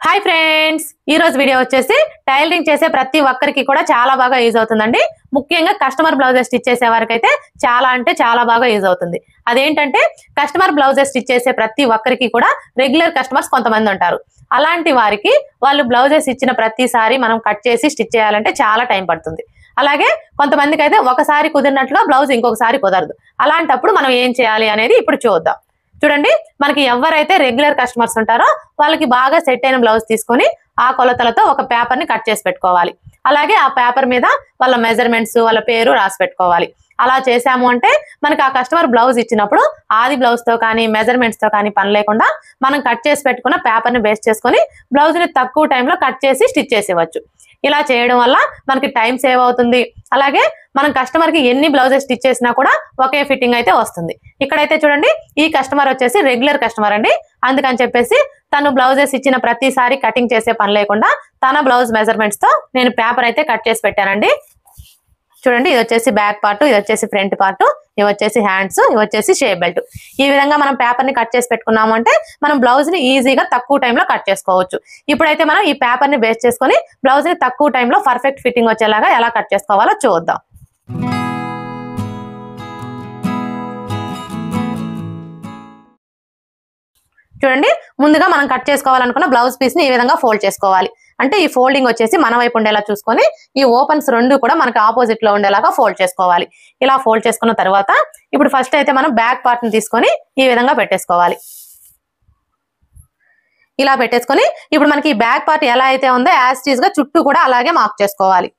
Hi friends, ఈ రోజు video వచ్చేసి టైలరింగ్ చేసే ప్రతి ఒక్కరికి కూడా చాలా బాగా యూజ్ అవుతుందండి. ముఖ్యంగా కస్టమర్ బ్లౌజెస్ స్టిచ్ చేసే వారికి అయితే చాలా అంటే చాలా బాగా యూజ్ అవుతుంది. అదేంటంటే కస్టమర్ బ్లౌజెస్ స్టిచ్ చేసే ప్రతి ఒక్కరికి కూడా రెగ్యులర్ కస్టమర్స్ కొంతమంది ఉంటారు. అలాంటి వారికి వాళ్ళు బ్లౌజెస్ ఇచ్చిన ప్రతిసారి మనం కట్ చేసి స్టిచ్ చేయాలంటే చాలా టైం పడుతుంది. అలాగే కొంతమందికి అయితే ఒకసారి కుదిరినట్లుగా బ్లౌజ్ ఇంకొకసారి కుదరదు. అలాంటప్పుడు మనం ఏం చేయాలి అనేది ఇప్పుడు చూద్దాం. చూడండి, మనకి ఎవరైతే రెగ్యులర్ కస్టమర్స్ ఉంటారో వాళ్ళకి బాగా సెట్ అయిన బ్లౌజ్ తీసుకొని ఆ కొలతలతో ఒక పేపర్ ని కట్ చేసి పెట్టుకోవాలి. అలాగే ఆ పేపర్ మీద వాళ్ళ మెజర్మెంట్స్, వాళ్ళ పేరు రాసి పెట్టుకోవాలి. అలా చేసాము అంటే మనకి ఆ కస్టమర్ బ్లౌజ్ ఇచ్చినప్పుడు ఆది బ్లౌజ్ తో కానీ మెజర్మెంట్స్ తో కానీ పని లేకుండా మనం కట్ చేసి పెట్టుకున్న పేపర్ ని బేస్ చేసుకొని బ్లౌజ్ ని తక్కువ టైంలో కట్ చేసి స్టిచ్ చేసేవచ్చు. ఇలా చేయడం వల్ల మనకి టైం సేవ్ అవుతుంది. అలాగే మనం కస్టమర్ కి ఎన్ని బ్లౌజెస్ స్టిచ్ చేసినా కూడా ఒకే ఫిట్టింగ్ అయితే వస్తుంది. ఇక్కడైతే చూడండి, ఈ కస్టమర్ వచ్చేసి రెగ్యులర్ కస్టమర్ అండి. అందుకని చెప్పేసి తను బ్లౌజెస్ ఇచ్చిన ప్రతిసారి కటింగ్ చేసే పని లేకుండా తన బ్లౌజ్ మెజర్మెంట్స్ తో నేను పేపర్ అయితే కట్ చేసి పెట్టానండి. చూడండి, ఇది వచ్చేసి బ్యాక్ పార్ట్, ఇది వచ్చేసి ఫ్రంట్ పార్ట్, ఇవి వచ్చేసి హ్యాండ్స్, ఇవి వచ్చేసి షేప్ బెల్ట్. ఈ విధంగా మనం పేపర్ ని కట్ చేసి పెట్టుకున్నాము అంటే మనం బ్లౌజ్ ని ఈజీగా తక్కువ టైంలో కట్ చేసుకోవచ్చు. ఇప్పుడైతే మనం ఈ పేపర్ ని బేస్ చేసుకొని బ్లౌజ్ ని తక్కువ టైంలో పర్ఫెక్ట్ ఫిట్టింగ్ వచ్చేలాగా ఎలా కట్ చేసుకోవాలో చూద్దాం. చూడండి, ముందుగా మనం కట్ చేసుకోవాలనుకున్న బ్లౌజ్ పీస్ ని ఈ విధంగా ఫోల్డ్ చేసుకోవాలి. అంటే ఈ ఫోల్డింగ్ వచ్చేసి మన వైపు ఉండేలా చూసుకొని ఈ ఓపెన్స్ రెండు కూడా మనకి ఆపోజిట్ లో ఉండేలాగా ఫోల్డ్ చేసుకోవాలి. ఇలా ఫోల్డ్ చేసుకున్న తర్వాత ఇప్పుడు ఫస్ట్ అయితే మనం బ్యాక్ పార్ట్ ని తీసుకొని ఈ విధంగా పెట్టేసుకోవాలి. ఇలా పెట్టేసుకొని ఇప్పుడు మనకి ఈ బ్యాక్ పార్ట్ ఎలా అయితే ఉందో యాజ్ ఇట్ ఈజ్ గా చుట్టూ కూడా అలాగే మార్క్ చేసుకోవాలి.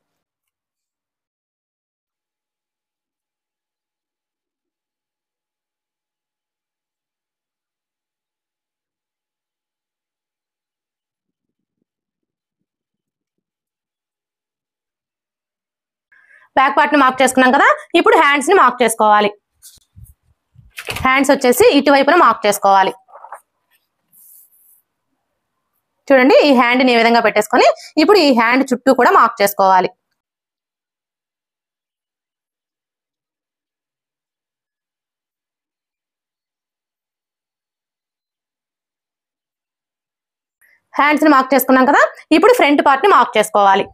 బ్యాక్ పార్ట్ ని మార్క్ చేసుకున్నాం కదా, ఇప్పుడు హ్యాండ్స్ ని మార్క్ చేసుకోవాలి. హ్యాండ్స్ వచ్చేసి ఇటువైపున మార్క్ చేసుకోవాలి. చూడండి, ఈ హ్యాండ్ ని ఈ విధంగా పెట్టేసుకొని ఇప్పుడు ఈ హ్యాండ్ చుట్టూ కూడా మార్క్ చేసుకోవాలి. హ్యాండ్స్ ని మార్క్ చేసుకున్నాం కదా, ఇప్పుడు ఫ్రంట్ పార్ట్ ని మార్క్ చేసుకోవాలి.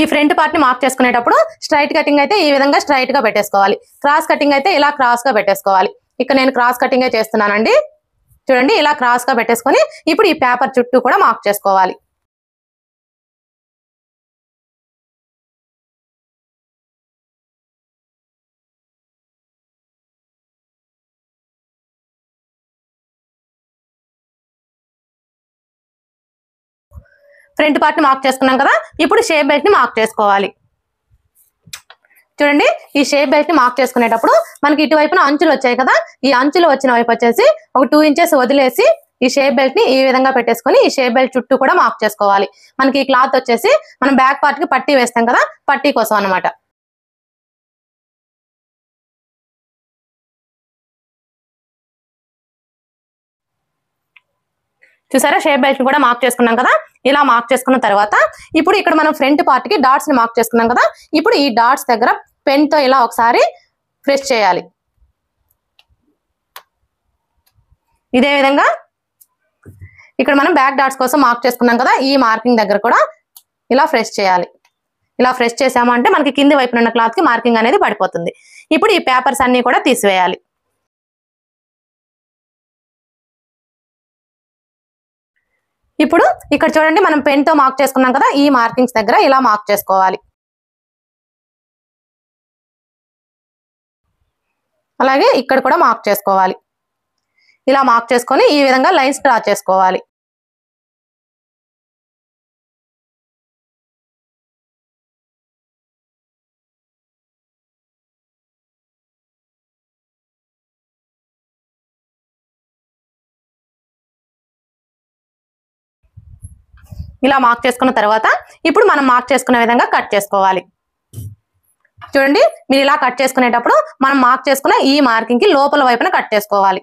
ఈ ఫ్రంట్ పార్ట్ ని మార్క్ చేసుకునేటప్పుడు స్ట్రైట్ కటింగ్ అయితే ఈ విధంగా స్ట్రైట్ గా పెట్టేసుకోవాలి. క్రాస్ కటింగ్ అయితే ఇలా క్రాస్ గా పెట్టేసుకోవాలి. ఇక్కడ నేను క్రాస్ కటింగ్ చేస్తున్నానండి. చూడండి, ఇలా క్రాస్ గా పెట్టేసుకొని ఇప్పుడు ఈ పేపర్ చుట్టూ కూడా మార్క్ చేసుకోవాలి. ఫ్రంట్ పార్ట్ ని మార్క్ చేసుకున్నాం కదా, ఇప్పుడు షేప్ బెల్ట్ ని మార్క్ చేసుకోవాలి. చూడండి, ఈ షేప్ బెల్ట్ ని మార్క్ చేసుకునేటప్పుడు మనకి ఇటువైపున అంచులు వచ్చాయి కదా, ఈ అంచులు వచ్చిన వైపు వచ్చేసి ఒక 2 ఇంచెస్ వదిలేసి ఈ షేప్ బెల్ట్ ని ఈ విధంగా పెట్టేసుకొని ఈ షేప్ బెల్ట్ చుట్టూ కూడా మార్క్ చేసుకోవాలి. మనకి ఈ క్లాత్ వచ్చేసి మనం బ్యాక్ పార్ట్ కి పట్టీ వేస్తాం కదా, పట్టీ కోసం అన్నమాట. చూసారా, షేప్ బెల్ట్ కూడా మార్క్ చేసుకున్నాం కదా. ఇలా మార్క్ చేసుకున్న తర్వాత ఇప్పుడు ఇక్కడ మనం ఫ్రంట్ పార్ట్ కి డాట్స్ ని మార్క్ చేసుకున్నాం కదా, ఇప్పుడు ఈ డాట్స్ దగ్గర పెన్ తో ఇలా ఒకసారి ప్రెస్ చేయాలి. ఇదే విధంగా ఇక్కడ మనం బ్యాక్ డాట్స్ కోసం మార్క్ చేసుకున్నాం కదా, ఈ మార్కింగ్ దగ్గర కూడా ఇలా ప్రెస్ చేయాలి. ఇలా ప్రెస్ చేసామంటే మనకి కింది వైపున ఉన్న క్లాత్ కి మార్కింగ్ అనేది పడిపోతుంది. ఇప్పుడు ఈ పేపర్స్ అన్ని కూడా తీసివేయాలి. ఇప్పుడు ఇక్కడ చూడండి, మనం పెన్ తో మార్క్ చేసుకున్నాం కదా, ఈ మార్కింగ్స్ దగ్గర ఇలా మార్క్ చేసుకోవాలి. అలాగే ఇక్కడ కూడా మార్క్ చేసుకోవాలి. ఇలా మార్క్ చేసుకొని ఈ విధంగా లైన్స్ డ్రా చేసుకోవాలి. ఇలా మార్క్ చేసుకున్న తర్వాత ఇప్పుడు మనం మార్క్ చేసుకునే విధంగా కట్ చేసుకోవాలి. చూడండి, మీరు ఇలా కట్ చేసుకునేటప్పుడు మనం మార్క్ చేసుకున్న ఈ మార్కింగ్ కి లోపల వైపున కట్ చేసుకోవాలి.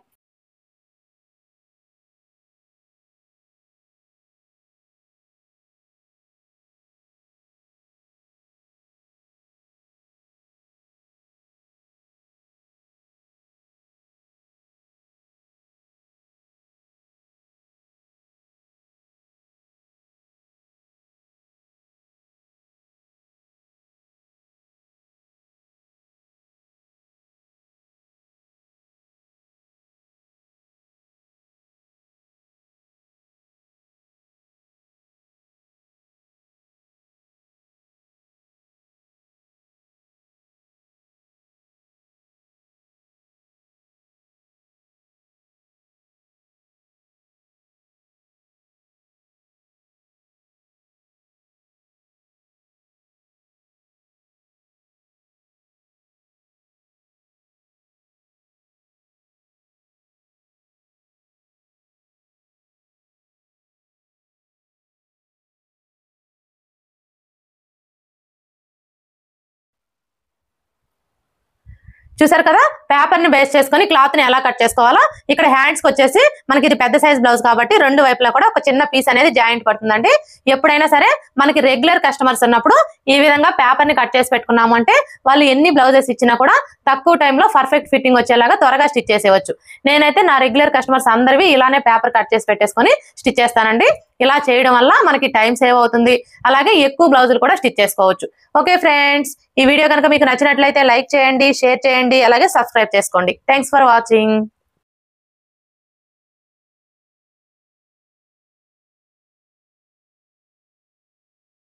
చూసారు కదా, పేపర్ ని బేస్ చేసుకుని క్లాత్ ని ఎలా కట్ చేసుకోవాలో. ఇక్కడ హ్యాండ్స్ కి వచ్చేసి మనకి ఇది పెద్ద సైజ్ బ్లౌజ్ కాబట్టి రెండు వైపులా కూడా ఒక చిన్న పీస్ అనేది జాయింట్ పడుతుందండి. ఎప్పుడైనా సరే మనకి రెగ్యులర్ కస్టమర్స్ ఉన్నప్పుడు ఈ విధంగా పేపర్ ని కట్ చేసి పెట్టుకున్నాము అంటే వాళ్ళు ఎన్ని బ్లౌజెస్ ఇచ్చినా కూడా తక్కువ టైంలో పర్ఫెక్ట్ ఫిట్టింగ్ వచ్చేలాగా త్వరగా స్టిచ్ చేసేవచ్చు. నేనైతే నా రెగ్యులర్ కస్టమర్స్ అందరివి ఇలానే పేపర్ కట్ చేసి పెట్టేసుకొని స్టిచ్ చేస్తానండి. ఇలా చేయడం వల్ల మనకి టైం సేవ్ అవుతుంది, అలాగే ఎక్కువ బ్లౌజులు కూడా స్టిచ్ చేసుకోవచ్చు. ఓకే ఫ్రెండ్స్, ఈ వీడియో కనుక మీకు నచ్చినట్లయితే లైక్ చేయండి, షేర్ చేయండి, అలాగే సబ్స్క్రైబ్ చేసుకోండి. Thanks for watching.